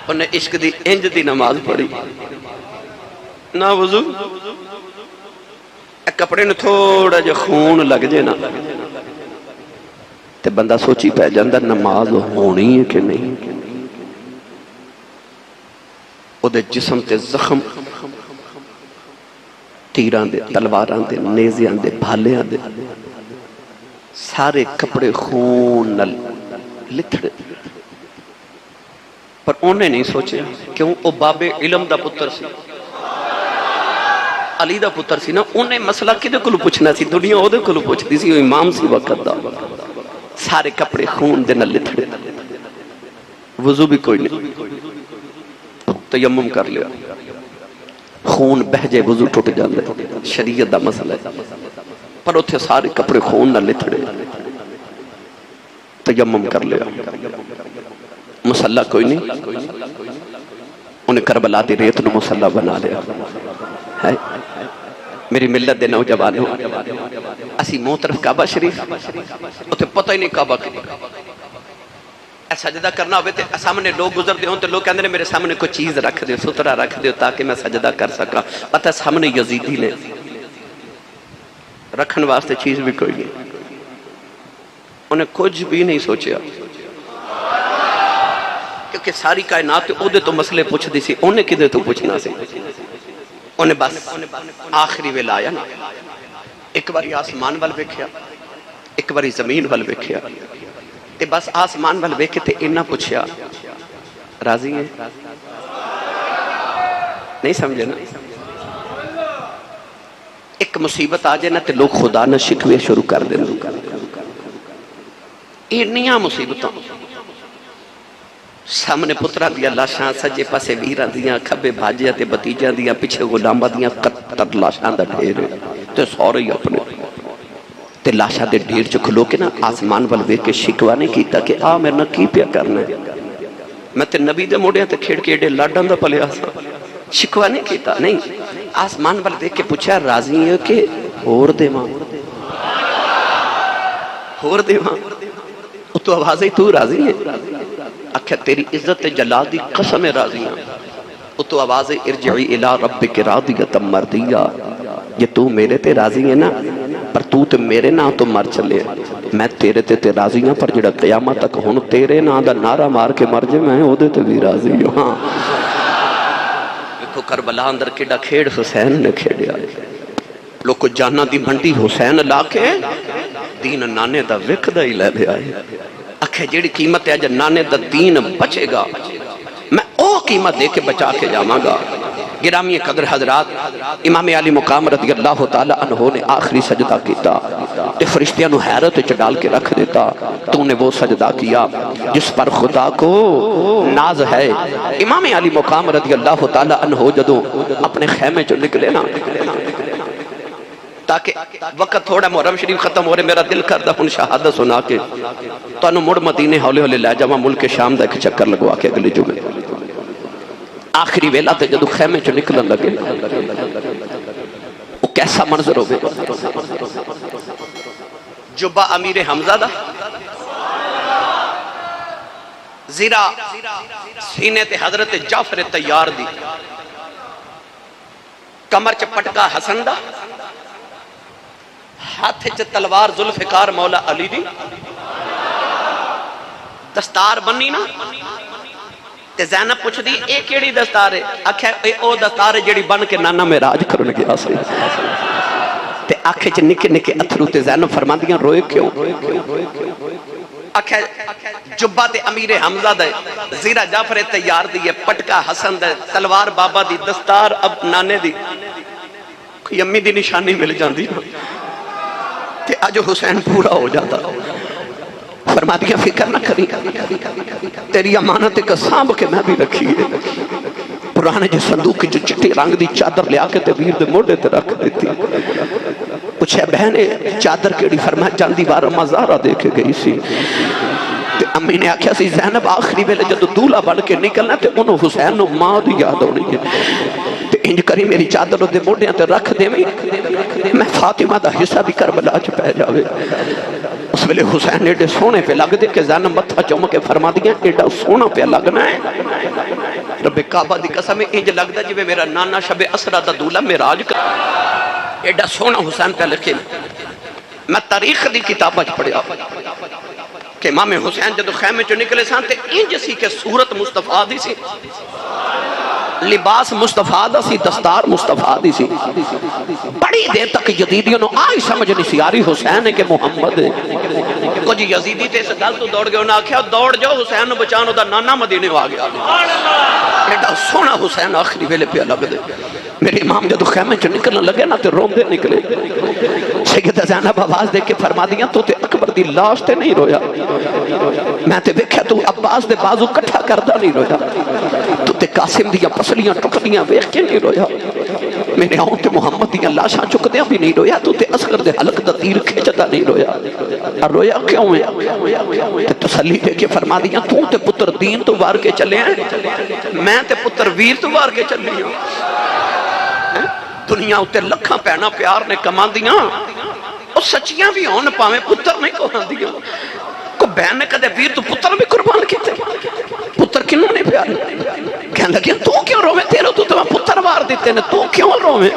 انہیں عشق دی انج دی نماز پڑھی نہ وضو, کپڑے نے تھوڑا جو خون لگ جے نا تے بندہ سوچی پہ جاندہ نماز ہونی ہے کہ نہیں. او دے جسم تے زخم تیران دے, تلواران دے, نیزیان دے, بھالیاں دے, سارے کپڑے خون نل لتھڑے, پر انہیں نہیں سوچے کیوں او باب علم دا پتر سی, علی دا پتر سی نا. انہیں مسئلہ کدے کلو پوچھنا سی, دنیا او دے کلو پوچھ دی سی, وہ امام سی وقت دا. سارے کپڑے خون دے نل لتھڑے, وضو بھی کوئی نہیں, تیمم کر لیا, خون بہ جائے وضو ٹوٹ جاندے، شریعت دا مسئلہ ہے، پر اتھے سارے کپڑے خون نہ لتھڑے، تیمم کر لیا، مسلح کوئی نہیں، انہیں کربلا دی ریت نو مسلح بنا لیا ہے۔ میری ملت دے نوجوانوں، اسی منہ طرف کعبہ شریف، اتھے پتہ ہی نہیں کعبہ کی، سجدہ کرنا ہوئے تھے سامنے لوگ گزر دے ہوں تو لوگ کہندے نے میرے سامنے کوئی چیز رکھ دے، سترہ رکھ دے تاکہ میں سجدہ کر سکا، پتہ سامنے یزیدی نے رکھن واسطے چیز بھی کوئی نہیں، انہیں کچھ بھی نہیں سوچیا، کیونکہ ساری کائنات او دے تو مسئلے پوچھ دی سی، انہیں کدے تو پوچھنا سی، انہیں بس آخری ویلا آیا نا، ایک باری آسمان وال بیکھیا، ایک باری زمین وال بیکھیا، تے بس آسمان وال بیکھے تے انہاں پوچھیا راضی ہیں؟ نہیں سمجھے نا؟ ایک مصیبت آ جائے نا تے لوگ خدا نہ شکوے شروع کر دیں، انہیاں مصیبتوں سامنے پترہ دیا لاشاں، سجے پاسے ویران دیا، کھبے بھاجیاں تے بتیجاں دیا، پیچھے غلامہ دیا، قطر لاشاں دا ڈھیر تے سورے ہی اپنے تے لاشاں دے ڈھیر چ کھلو کے نا آسمان وال ویکھ کے شکوا نہیں کیتا کہ میرے نہ کی پیا کرنا ہے، میں تے نبی دے موڑیاں تے کھیڑ کے ایڈے لاڈاں دا پلیا سا، شکوا نہیں کیتا، نہیں آسمان وال ویکھ کے پوچھا راضی ہے کہ اور دے ماں، اور دے ماں، تو آواز ہی تو راضی ہے، اکھا تیری عزت جلال دی قسم راضی ہیں، تو آواز ارجعی الى ربک راضیۃ مرضیہ، یہ تو میرے تے راضی ہے نا، پر تو تے میرے نا تو مر چلے، میں تیرے تے راضی ہوں، پر جڑا قیامت تک ہون تیرے نا دا نعرہ مار کے مر جائے میں دے تے بھی راضی ہوں۔ ہاں دیکھو کربلا اندر کیڑا کھیڑ حسین نے کھیڑیا، لوگ کو جانا دی منڈی حسین لا کے دین نانے دا وک دا ہی لے لے آئے، اکھے جیڑی قیمت ہے جب نانے دا دین بچے گا میں او قیمت دے کے بچا کے جاماں گا۔ گرامی قدر حضرات، امام علی مقام رضی اللہ تعالیٰ عنہ نے آخری سجدہ کیتا تے فرشتیاں نو حیرت وچ ڈال کے رکھ دیتا، تو نے وہ سجدہ کیا جس پر خدا کو ناز ہے۔ امام علی مقام رضی اللہ تعالیٰ عنہ جدوں اپنے خیمے چ نکلے نا، تاکہ وقت تھوڑا محرم شریف ختم ہو رہے، میرا دل کردہ ان شہادت سنا کے تو انہوں مڑ مدینے ہولے ہولے لے جاواں، ملک شام دا ایک چکر لگوا کے اگلے جمعے آخری ویلا تے جدو خیمے چ نکلن لگے وہ کیسا منظر ہو گئے، جبہ امیر حمزہ دا، زیرہ سینے تے حضرت جعفر تیار دی، کمر چ پٹکا حسن دا، ہاتھ چ تلوار ذوالفقار مولا علی دی، دستار بنی نا تے زینب پوچھ دی اے کیڑی دستار ہے، آکھے اے او دستار ہے جیڑی بن کے نانا میں راج کرن گیا سی، تے آنکھیں چ نکے نکے اتھرو، تے زینب فرماندیاں روئے کیوں، آکھے جبہ تے امیر حمزہ دے، زیرہ جعفر تیار دی، پٹکا حسن دے، تلوار بابا دی، دستار اب نانے دی، کوئی امی دی نشانی مل جاندی تے آج حسین پورا ہو جاتا، فرما دیا فکر نہ کری، تیری امانت ایک سانب کے میں بھی رکھی ہے، پرانے جو صندوق کی جو چٹی رنگ دی چادر لیا کے تبیر دے موڑے تے رکھ دیتی، پوچھے بہنے چادر کیڑی، فرمایا جاندی بارہ مزارہ دیکھے گئی سی، تے امی نے آکھیا سی زینب آخری ویلے جدو دولہ بڑھ کے نکلنا تے انہوں حسین نو ماں دی یاد ہونی ہے، تے انج کری میری چادر دے موڑے تے رکھ دے میں فاطمہ دا حصہ بھی کربلا چ پہ جاوے۔ اس ویلے حسین ایڈے سونے پہ لگ دے کہ زینب متھا چوم کے فرما دیا ایڈا سونا پہ لگنا ہے، رب کعبہ دی قسم انج لگدا جویں میرا نانا شب اسرا دا دولہ معراج کر، ایڈا سونا حسین پہ لکھے۔ میں تاریخ دی کتاب وچ پڑھیا کہ امام حسین جدو خیمے چوں نکلے سان تے انج سی کہ صورت مصطفیٰ دی سی، لباس مصطفیٰ دا سی، دستار مصطفیٰ دی سی، بڑی دیر تک یزیدیوں نو آئی سمجھ نہیں سی آری حسین ہے کہ محمد ہے، کچھ یزیدی تے اس گل تو دوڑ گئے، انہاں آکھیا دوڑ جاؤ حسین نو بچانو دا نانا مدینے آ گیا، ایڈا سونا حسین آخری ویلے پہ لگ دے۔ میرے امام جدو خیمے چ نکلنے لگے نا تے روندے نکلے، سیدہ زینب آواز دے کے فرما دیا تو تے اکبر دی لاش تے نہیں رویا، میں تے ویکھیا تو عباس دے بازو کٹھا کردہ نہیں رویا، تو تے قاسم دیا پسلیاں ٹکڑیاں ویکھ کے نہیں رویا، میرے آؤں تے محمد دیاں لاشاں چکدیاں بھی نہیں رویا، تو تے اصغر دے حلق دا تیر کھچدا نہیں رویا، اور رویا کیوں ہے؟ تے تسلی دے کے فرما دیاں تو تے پتر دین تو وار کے چلے ہیں، میں تے پتر ویر تو وار کے چلے ہیں۔ دنیا اتے لکھاں پینا پیار نے کما دیاں، اور سچیاں بھی ہون پاویں پتر نہیں کہاں دیاں۔ کو بہن نے کہتے ویر تو پتر بھی قربان کیتے، پتر کنوں نہیں پیارے؟ کہنے لگے تو کیوں روے؟ تیرے تو تمہیں پتر وار دیتے نے، تو کیوں روے؟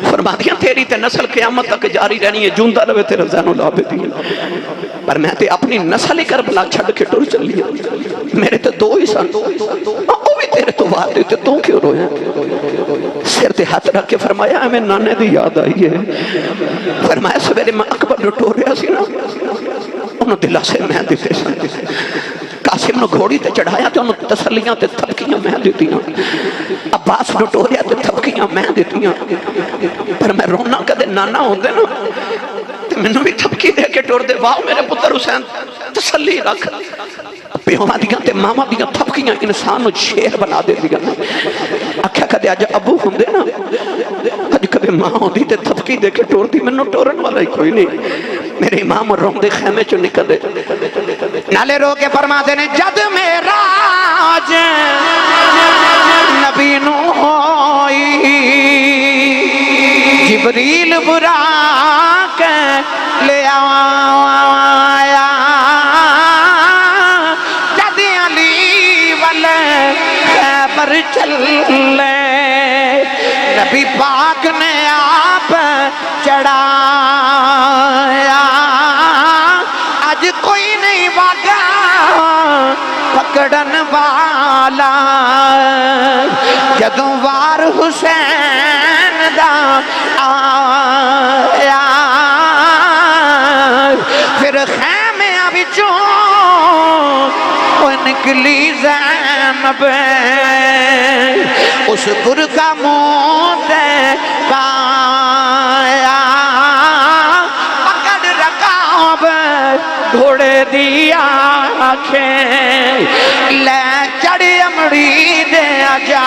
فرما دیا تیری تے نسل قیامت تک جاری رہنی ہے، جوندہ رہے تیرے زین العابدین۔ پر میں تے اپنی نسل ہی کربلا چھڑ کے ٹر چلی، میرے تے دو ہی سن، وہ بھی تیرے تو وار دیتے، تو کیوں روے؟ سر تے ہاتھ رکھ کے فرمایا ہمیں نانے دی یاد آئی ہے۔ فرمایا سویرے میں اکبر لٹو رہا سی نا، انہوں دلہ سے میں دیتے سن، قاسم نے گھوڑی تے چڑھایا تے انہوں تسلیاں تے تھپکیاں میں دیتیاں، عباس لٹو رہا تے تھپکیاں میں دیتیاں۔ پر میں رونا کدے نانا ہوں دے نا تے میں نے بھی تھپکی دے کے ٹور دے، واہ میرے پتر حسین تسلی رکھ۔ پیوما دیاں تے ماما دیاں تھپکیاں انسان شیر بنا دے دیاں۔ آکھا کدے آج ابو ہوں دے نا، آج کدے ماں ہوں دی تے تھپکی دے کے ٹور دی، میں نے ٹورن والا ہی کوئی نہیں۔ میرے امام روم دے خیمے چو نکلے، نالے رو کے فرما دینے جد میرا آج نبی نو ہوئی، جبریل برا کے لے آیا، جد علی والے خیبر چلے، نبی پاک نے آپ چڑھایا، آج کوئی نہیں واگا پکڑن والا، جدوں وار حسین دا آیا، پھر خیمے وچوں وہ نکلی زینب، اس برقع منہ تے پایا، پکڑ رکاب گھوڑے دی آنکھیں، لے چڑھ امڑی دے آجا۔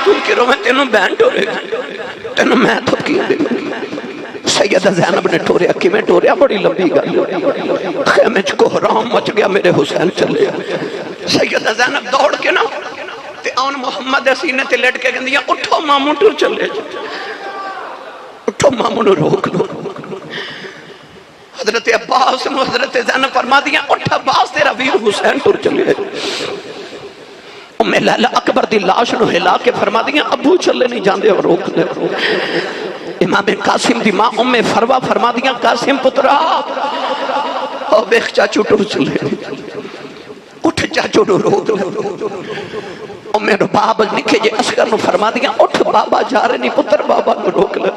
تو کرو میں تینوں بہن ٹورے گا، تینوں میں تھپکی دے گا۔ سیدہ زینب نے ٹوریا، کی میں ٹوریا بڑی لمبی گا، خیمے کو حرام مچ گیا، میرے حسین چلے۔ سیدہ زینب دوڑ کے نا تے آن محمد سینے تے لیٹ کے گندیاں، اٹھو ماموں ٹور چلے، اٹھو ماموں نو روک لو۔ حضرت عباس نو حضرت زینب فرما دیا، اٹھ عباس تیرا ویر حسین ٹور چلے۔ ام لیلہ اکبر دی لاش نو ہلا کے فرما دیا، ابو چلے نہیں جاندے اور روک لے۔ امام قاسم دی ماں ام فروا فرما دیا، قاسم پترا او بیخ چاچو ٹور چلے، اٹھ چاچو نو روک لے۔ میرے باب نکھے جے اصغر نو فرما دیا، اٹھ بابا جا رہے نہیں پتر، بابا نو روک لے۔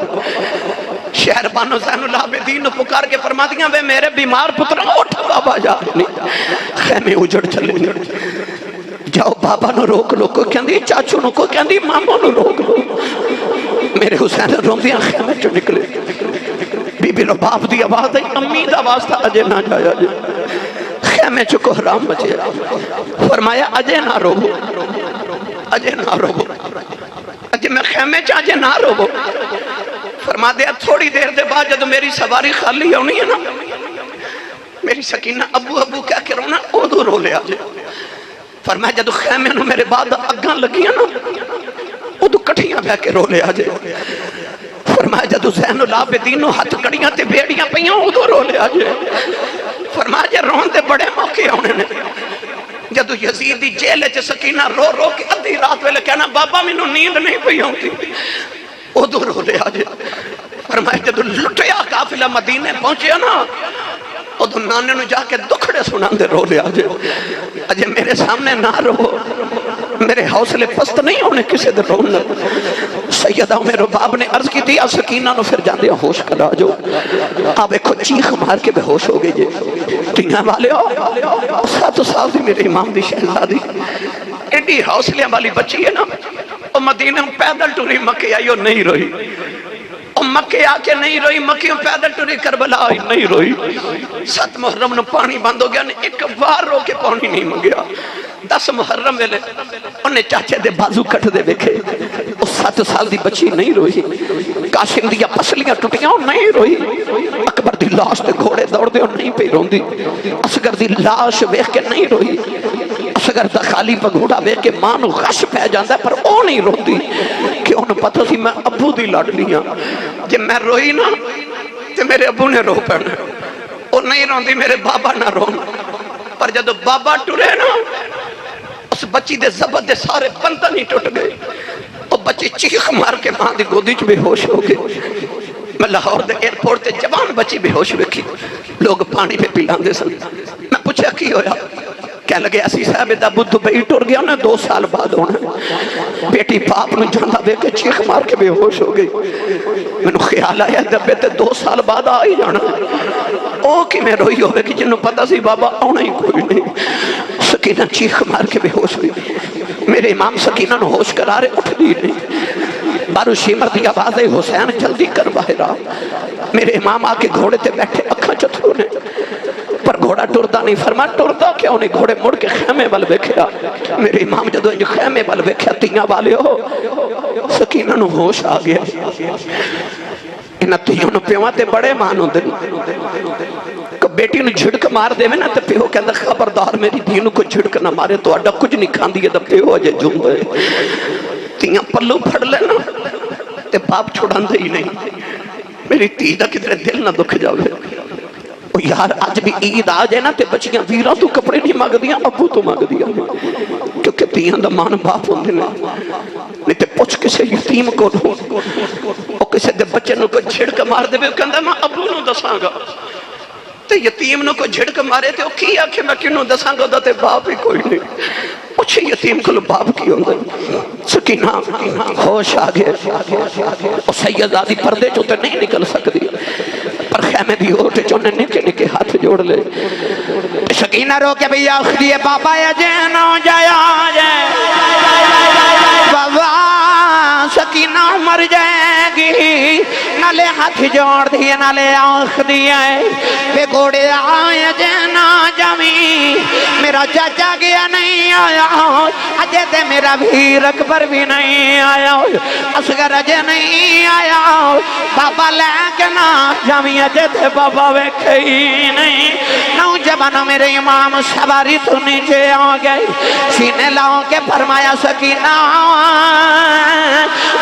شہر بانو زین العابدین نو پکار کے فرما دیا، وے میرے بیمار پتر اٹھ بابا جا رہے نہیں، خیمے اجڑ چلے جاؤ، بابا نو روک لو، کوئی کہندی چاچو نو، کوئی کہندی مامو نو روک لو۔ میرے حسین روم دیا خیمے چو نکلے، بی بی نو باپ دی آواز ہے، امی دا آواز تھا، اجے نہ جایا جے۔ خیمے چو کو حرام بچے، فرمایا اجے نہ رو، اجے نہ رو، اجے میں خیمے چا اجے نہ رو۔ فرما دیا تھوڑی دیر دے بعد جب میری سواری خالی ہونی ہے نا، میری سکینہ ابو ابو کہہ کے رونا، ادو رو لے آجے۔ فرمایا جب خیمے نو میرے بعد اگاں لگیاں نا، ادو کٹھیاں بہ کے رو لے آجے۔ فرمایا جب زین العابدین نو ہاتھ کڑیاں تے بیڑیاں پئیاں، ادو رو لے آجے۔ فرمایا جب رون دے بڑے موقع ہونے نے، جدو یزید دی جیل چ سکینہ رو رو کے ادھی رات ویلے کہنا بابا مینوں نیند نہیں پئی ہوندی، ادو رو لے آجے۔ فرمایا جدو لٹیا قافلہ مدینے پہنچیا نا، ادو نانے نو جا کے دکھڑے سنان دے رو لے آجے۔ اجے میرے سامنے نہ رو، میرے حوصلے پست نہیں ہونے کسی دے رون نہ۔ سیدہ میرے باب نے عرض کی تھی، سکینہ نو پھر جاندے ہوش کرا جو، آپ ایک چیخ مار کے بے ہوش ہو گئی جے۔ تیاں والے ہو 7 سال دی میرے امام دی شہزادی، ایڈی حوصلے والی بچی ہے نا، وہ مدینہ پیدل ٹوری مکے آئی اور نہیں روئی، وہ مکے آ کے نہیں روئی، مکیوں پیدل ٹری کربلا آئی نہیں روئی۔ 7 محرم نو پانی بند ہو گیا، ایک بار رو کے پانی نہیں منگیا۔ 10 محرم ویلے انہیں چاچے دے بازو کٹ دے دیکھے، اس 7 سال دی بچی نہیں روئی۔ قاسم دیا پسلیاں ٹوٹیاں نہیں روئی۔ اکبر دی لاش تے گھوڑے دوڑ دے نہیں پہ روندی۔ اصغر دی لاش ویکھ کے نہیں روئی۔ اصغر دا خالی پہ گھوڑا ویکھ کے ماں نو غش پہ جاندا ہے، پر او نہیں روندی کہ انہوں پتہ سی میں ابو دی لاڈلی ہاں، جب میں روئی نا تے میرے ابو نے رو پڑنا، او نہیں روندی میرے بابا نہ رون۔ پر جدو بابا ٹرے نا اس بچی دے زبط دے سارے بندہ نہیں ٹوٹ گئے، او بچی چیخ مار کے ماں دی گودی چ بے ہوش ہو گئے۔ میں لاہور دے ایئرپورٹ تے جوان بچی بے ہوش ویکھی، لوگ پانی پہ پلان دے سن۔ میں پوچھا کی ہویا؟ کہہ لگے اسی صاحب دا بدھ دبئی ٹر گیا انہیں 2 سال بعد ہونا۔ بیٹی باپ نے جانا بے کے چیخ مار کے بے ہوش ہو گئی۔ میں نے خیال آیا دبے تے 2 سال بعد آئی جانا، او کی میں روئی ہوئے کہ جنہوں پتہ سی بابا آنا ہی کوئی نہیں۔ سکینہ چیخ مار کے بے ہوش ہوئی۔ میرے امام سکینہ نے ہوش کرا رہے اٹھ دی نہیں۔ بارو شیمر دی آواز ہے حسین جلدی کر باہر آ۔ میرے امام آ کے گھوڑے تے بیٹھے اکھاں چتھرو نے، پر گھوڑا ٹردا نہیں۔ فرما ٹردا کیوں نہیں؟ گھوڑے مڑ کے خیمے بل بیکھیا۔ میرے امام جدو انج خیمے بل بیکھیا تیاں والے ہو، سکینہ نو ہوش آ گیا۔ انہاں تیاں نو پیواں تے بڑے مان ہوندے کہ بیٹی نو جھڑک مار دے نا تے پیو کہندا خبردار میری دھی نو کوئی جھڑک نہ مارے، تو اڈا کچھ نہیں کھاندی ہے تے پیو اجے جوندے۔ تیاں پلو پھڑ لینا تے باپ چھڑاندے ہی نہیں۔ میری دھی دا کدھر دل نہ دکھ جاوے۔ یار آج بھی عید آ جائے نا تے بچیاں ویران تو کپڑے نہیں مانگ دیاں، ابو تو مانگ دیاں، کیونکہ تیاں دا مان باپ ہوندے نہیں تے پوچھ کسے یتیم کو نو، او کسے دے بچے نو کو جھڑک مار دے بے کہندا میں ابو نو دساں گا، تے یتیم نو کو جھڑک مارے تے او کی آکھے میں کینوں دساں گا، دا تے باپ ہی کوئی نہیں۔ پوچھے یتیم کو باپ کی ہوندے۔ سکینہ ہوش آ گئے، او سیدہ دی پردے چوں تے نہیں نکل سکتی، پر خیمے دی اوٹ چونے نکے نکے ہاتھ جوڑ لے۔ سکینہ رو کے بھی آخری ہے بابا یا جینو جایا جائے، بابا سکینہ مر جائے گی، نالے ہاتھ جوڑ دیئے نالے آخ دیئے بے گوڑے آئے جینا جامی، میرا چاچا گیا نہیں آیا، اجے تے میرا بھیر اکبر بھی نہیں آیا، اصغر اجے نہیں آیا، بابا لے کے نا جامی اجے تے بابا ویکھے ہی نہیں۔ نوجوانوں میرے امام سواری تو نیچے آ گئے، سینے لاؤ کے فرمایا سکینہ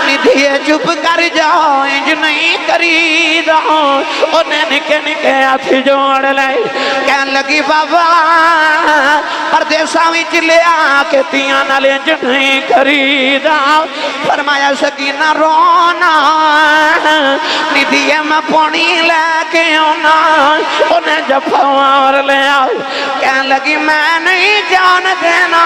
ندھیے چپ کر جاؤ، انج نہیں کری رہا، انہیں نکے نکے ہاتھ جوڑ لے، کہن لگی بابا پردیساں وچ لے آ کے تیاں نال انج نہیں کری رہا۔ فرمایا سکینہ رونا ندھیے میں پانی لے کے آنا، انہیں جفوار لے آؤ، کہن لگی میں نہیں جان دینا،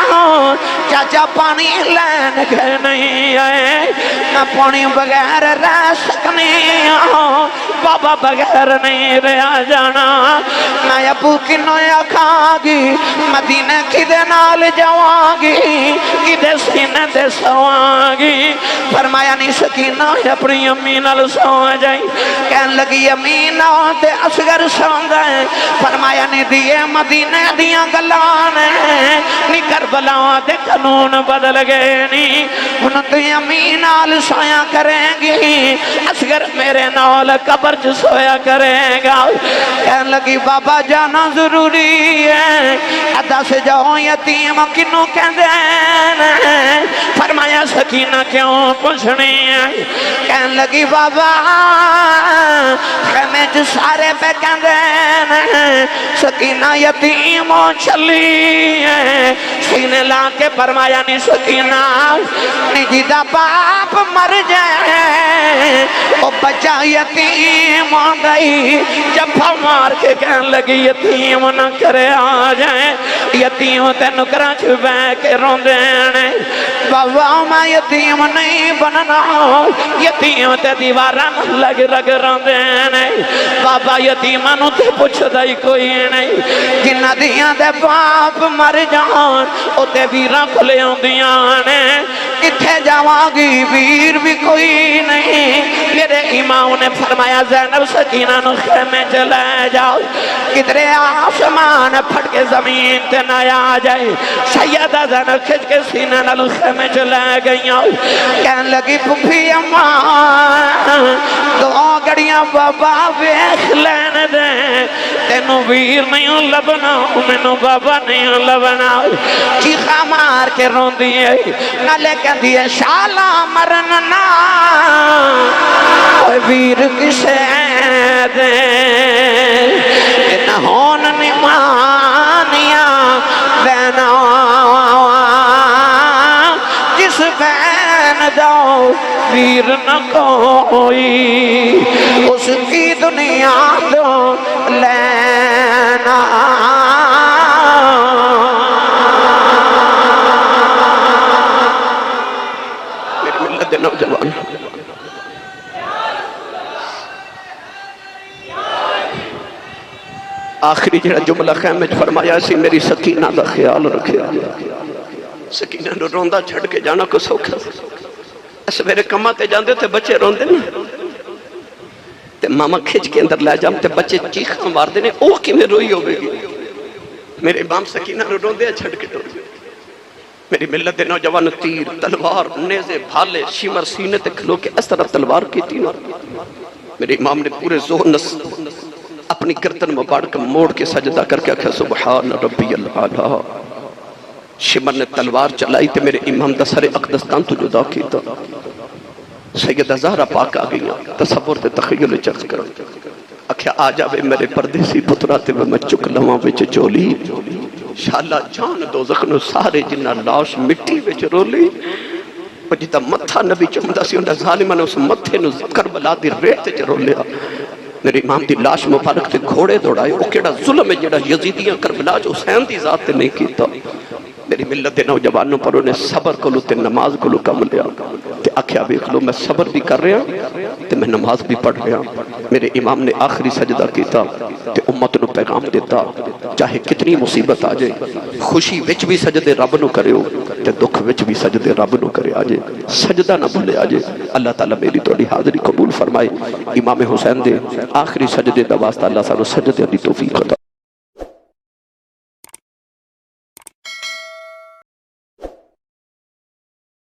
چاچا پانی لین گئے نہیں آئے، میں پانی بغیر رہ سکنی ہوں، بابا بغیر نہیں رہ جانا، میں ابو کنو آکھاں گی، مدینہ کدے نال جاواں گی، کدے سینے دے سواں گی۔ فرمایا نہیں سکینہ اپنی امی نال سوا جائیں، کہن لگی امی نال تے اصغر سوندا ہے۔ فرمایا نہیں دیئے مدینہ دیاں گلانے، نی کربلا دے قانون بدل گئے نہیں، انہوں تے امی نال سویا کریں گی، اصغر میرے نال قبر جو سویا کریں گا۔ کہن لگی بابا جانا ضروری ہے، ادا سے جاؤ یتیم کنوں کہن دین۔ فرمایا سکینہ کیوں پوچھنی ہے؟ کہن لگی بابا خیمے جو سارے پہ کہن دین، سکینہ یتیم چلی ہے، سینے لا کے فرمایا نہیں سکینہ نجی دا باپ مر جائے، او بچہ یتیم ہو گئی، جفا مار کے کہن لگی یتیم نہ کرے آ جائیں، یتیم تے نکرہ چھوے کے روندے، بابا میں یتیم نہیں بننا، یتیم تے دیوارہ لگ رگ روندے، بابا یتیمانو تے پوچھ دائی کوئی نہیں، جنہ دیاں دے باپ مر جان او تے ویرہ کھلے ہوں دیاں نے، اتھے جاواں گی ویر بھی کوئی نہیں، میرے امام نے فرمایا زینب سکینہ نو خیمے چلے جاؤ کدھرے آسمان پھٹ کے زمین تے نہ آ جائے سیدہ زینب کھچ کے سینے نال خیمے چلے گئیاں کہن لگی پھپھی اماں دو گڑیاں بابا ویکھ لین دے تینو ویر نہیں لبنا مینوں بابا نہیں لبنا چیخا مار کے رون دیئے نالے کہہ دیئے شالا مرن نا ویر کسے دے نہ ہون نمانیاں بینا جس بین جاؤ ویر نہ کوئی اس کی دنیا دو لینا میری ملت نوجوان آخری جڑا جملہ خیمے فرمایا سی میری سکینہ دا خیال رکھیا سکینہ نو روندہ چھڑ کے جانا کو سوکھا سویرے کمہ تے جاندے تے بچے روندے نا تے ماما کھچ کے اندر لے جام تے بچے چیخاں مار دینے او کی میں روئی ہوئے گی میرے امام سکینہ نو روندے چھڑ کے ٹوڑ میری ملت دے نوجوان تیر تلوار نیزے بھالے شیمر سینے تے کھلو کے اس طرح تلوار کی تھی میرے امام نے پورے ذہن اپنی گردن مبارک موڑ کے سجدہ کر کے کہا سبحان ربی العالی شمر نے تلوار چلائی تے میرے امام دا سر اقدستان تو جدا کی تا سیدہ زہرہ پاک آ گئی تصور تے تخیل چرچ کرو اکھیا آ جاوے میرے پردیسی پتراتے میں چک لواں بچ چولی شالا جان دوزخ نو سارے جنہ لاش مٹی بچ رولی اور جتا متھا نبی چمدہ سی انہا ظالمہ نے اس متھے نو کربلا دی ریت چ رولیا میرے امام دی لاش مبارک تے گھوڑے دوڑائے او کیڑا ظلم ہے جڑا یزیدیاں کربلا جو حسین دی ذات تے نہیں کیتا میری ملت دے نوجوانوں پر انہیں صبر کلو تے نماز کلو کم لیا تے آکھیا بھی کلو میں صبر بھی کر رہا تے میں نماز بھی پڑھ رہا میرے امام نے آخری سجدہ کیتا تے امت نو پیغام دیتا چاہے کتنی مصیبت آ جائے خوشی وچ بھی سجدے رب نو کرے ہو تے دکھ وچ بھی سجدے رب نو کرے آ جائے سجدہ نہ بھولے آ جائے اللہ تعالیٰ میری توڑی حاضری قبول فرمائے امام حسین دے آخری سجدے دا واسطہ اللہ سانو سجدے دی توفیق عطا